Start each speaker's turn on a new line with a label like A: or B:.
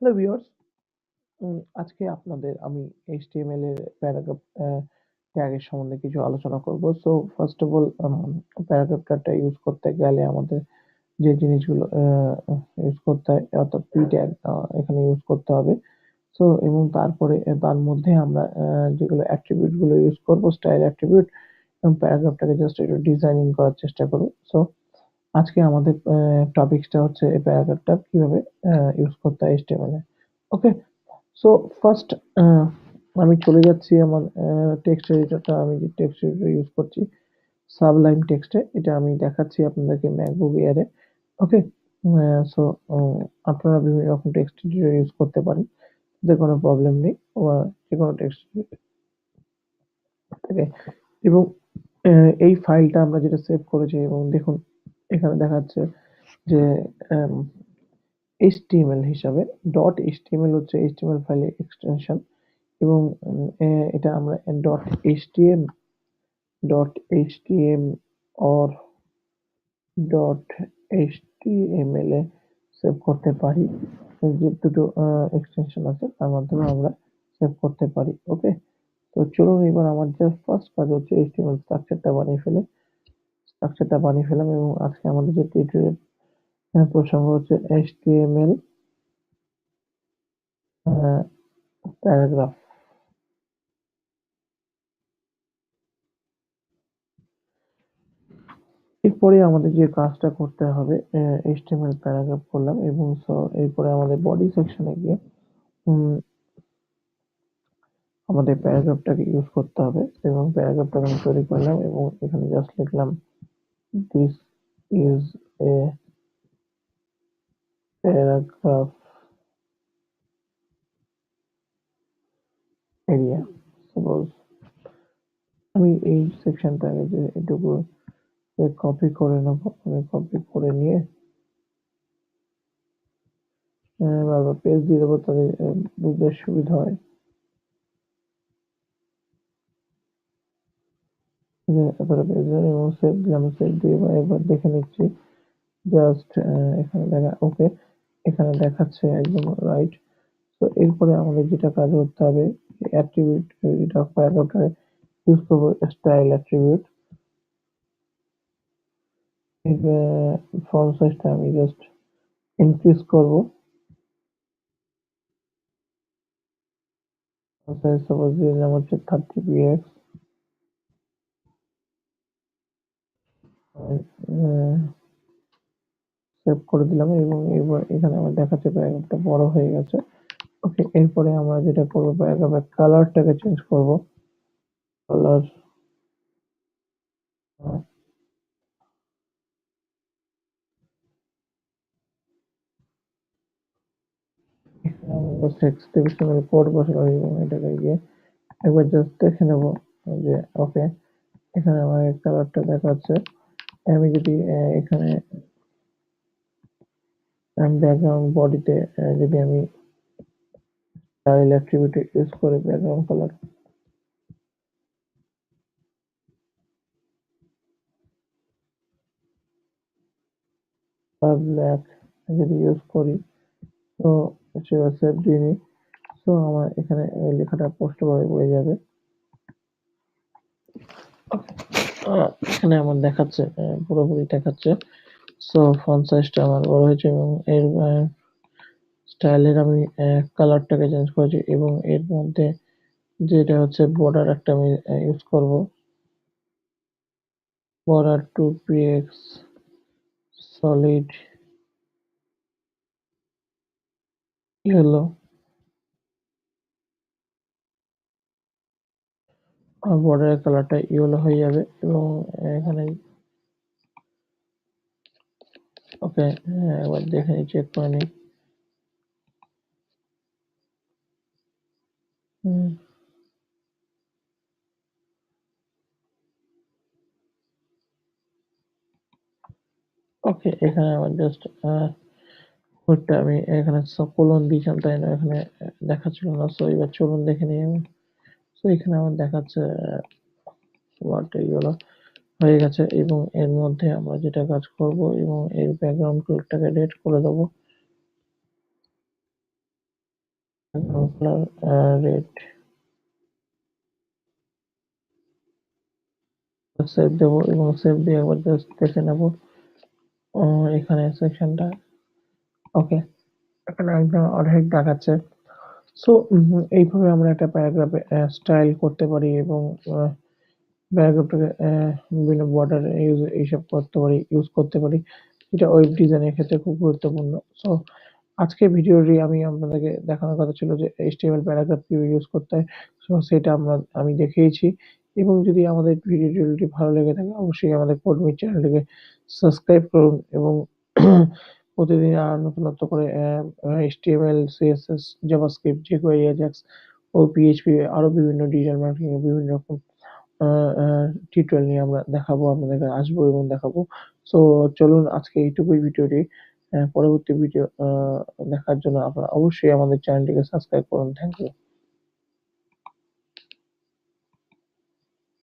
A: Hello viewers, আজকে আপনাদের আমি HTML এর প্যারাগ্রাফ ট্যাগের সম্বন্ধে কিছু আলোচনা করব। So first of all paragraph ট্যাগটা ইউজ করতে গেলে আমাদের যে জিনিসগুলো ইউজ করতে হয় অর্থাৎ p ট্যাগ এখানে ইউজ করতে হবে। সো এবং তারপরে তার মধ্যে আমরা যেগুলো অ্যাট্রিবিউট গুলো ইউজ করব স্টাইল অ্যাট্রিবিউট এবং প্যারাগ্রাফটাকে জাস্ট একটু ডিজাইনিং করার চেষ্টা করব। সো আজকে আমাদের টপিকসটা হচ্ছে এই প্যারাগ্রাফটা কিভাবে ইউজ করতে হয় HTML এ। ওকে, সো ফার্স্ট আমি চলে যাচ্ছি আমার টেক্সট এডিটরটা। আমি যে টেক্সট এডিটর ইউজ করছি সাবলাইম টেক্সটে, এটা আমি দেখাচ্ছি আপনাদেরকে ম্যাকবুক এয়ারে। ওকে, সো আপনারা বিভিন্ন রকম টেক্সট এডিটর ইউজ করতে পারেন, এতে কোনো প্রবলেম নেই। যে কোনো টেক্সট থেকে এবং এই ফাইলটা আমরা যেটা সেভ করেছি এবং দেখুন এখানে দেখাচ্ছে যে HTML হিসাবে ডট HTML হচ্ছে HTML ফাইলের এক্সটেনশন এবং এটা আমরা .htm or .html A save করতে পারি। যে দুটো এক্সটেনশন আছে তার মাধ্যমে আমরা সেভ করতে পারি। ওকে, তো চলুন এবার আমার জাস্ট ফার্স্ট কাজ হচ্ছে HTML স্ট্রাকচারটা বানিয়ে ফেলাম এবং আজকে আমাদের যে টিউটোরিয়াল প্রসঙ্গ হচ্ছে HTML প্যারাগ্রাফ। এরপরে আমাদের যে কাজটা করতে হবে HTML প্যারাগ্রাফ করলাম এবং এরপরে আমাদের বডি সেকশনে গিয়ে আমাদের প্যারাগ্রাফটাকে ইউজ করতে হবে এবং প্যারাগ্রাফটাকে আমি তৈরি করলাম এবং এখানে জাস্ট লিখলাম this is a paragraph area. Suppose আমি এই সেকশনটাকে যে এটুকু কপি করে নেবো, আমি কপি করে নিয়ে বারবার পেজ দিয়ে দেবো তাদের বুঝতে সুবিধা হয়। এতটা পেজ এবং সেভ দিলাম, সেভ দিয়ে এবার দেখে নিচ্ছি জাস্ট এখানে দেখা ওকে, এখানে দেখাচ্ছে একদম রাইট। তো এরপরে আমাদের যেটা কাজ করতে হবে অ্যাট্রিবিউট যেটা প্যারাগ্রাফে ইউজ করবো স্টাইল অ্যাট্রিবিউট। ফন্ট সাইজটা আমি জাস্ট ইনক্রিজ করবো, সাইজ সাপোজ দিয়ে দিলাম হচ্ছে 30 px। সেভ করে দিলাম এবং এবার এখানে আমার দেখাচ্ছে প্যারাগ্রাফটা বড় হয়ে গেছে। ওকে, এরপরে আমরা যেটা করবো প্যারাগ্রাফের কালারটাকে চেঞ্জ করবো। কালার এক্সটেনশনাল কোড বসালাম এবং এটাকে গিয়ে একবার জাস্ট দেখে নেবো যে ওকে, এখানে আমার কালারটা দেখাচ্ছে। আমি যদি এখানে ব্যাকগ্রাউন্ড বডিতে যদি আমি স্টাইল অ্যাট্রিবিউট ইউজ করে ব্যাকগ্রাউন্ড কালার ব্ল্যাক যদি ইউজ করি তো সেটা সেভ দিয়ে নিই। সো আমার এখানে লেখাটা স্পষ্টভাবে পড়ে যাবে। এখানে আমার দেখাচ্ছে পুরোপুরি দেখাচ্ছে। সো ফন্ট সাইজটা আমার বড় হয়েছে এবং এর স্টাইলের আমি কালারটাকে চেঞ্জ করেছি এবং এর মধ্যে যেটা হচ্ছে বর্ডার একটা আমি ইউজ করব, বর্ডার 2px সলিড ইয়েলো। বর্ডারের কালারটা ইয়েলো হয়ে যাবে এবং এখানে ওকে, এবার দেখে নিই, চেক করে নিই। ওকে, এখানে আমার জাস্ট কোডটা আমি এখানে কোলন দিয়েছিলাম তাই না, এখানে দেখাচ্ছিল না। সো এবার চলুন দেখে নিই আমি। সো এখানে আমার দেখাচ্ছে ওয়ার্ডটা ইয়েলো হয়ে গেছে এবং এর মধ্যে আমরা যেটা কাজ করব এবং এর ব্যাকগ্রাউন্ড কালারটাকে রেড করে দেবো। কালার রেড সেভ দেবো এবং সেভ দিয়ে একবার জাস্ট দেখে নেবো এখানে সেকশনটা ওকে এখানে একদম অর্ধেক দেখাচ্ছে। সো এইভাবে আমরা একটা প্যারাগ্রাফে স্টাইল করতে পারি এবং প্যারাগ্রাফটাকে বিভিন্ন বর্ডার এইসব করতে পারি, ইউজ করতে পারি, যেটা ওয়েব ডিজাইনের ক্ষেত্রে খুব গুরুত্বপূর্ণ। সো আজকের ভিডিওটি আমি আপনাদেরকে দেখানোর কথা ছিল যে এইচটিএমএল প্যারাগ্রাফ কিভাবে ইউজ করতে হয়। সো সেটা আমি দেখিয়েছি এবং যদি আমাদের ভিডিওটি ভালো লেগে থাকে অবশ্যই আমাদের কোডমিট চ্যানেলটিকে সাবস্ক্রাইব করুন এবং প্রতিদিন নতুনত্ব করে HTML, CSS, JavaScript, jQuery, AJAX ও পিএইচপি আরো বিভিন্ন ডিজিটাল মার্কেটিং এর বিভিন্ন রকম আ আ টিউটোরিয়াল নিয়ে আমরা দেখাবো, আপনাদেরকে আসবো এবং দেখাবো। সো চলুন আজকে এইটুকুই ভিডিওটি। পরবর্তী ভিডিও দেখার জন্য আপনারা অবশ্যই আমাদের চ্যানেলটিকে সাবস্ক্রাইব করুন। Thank you.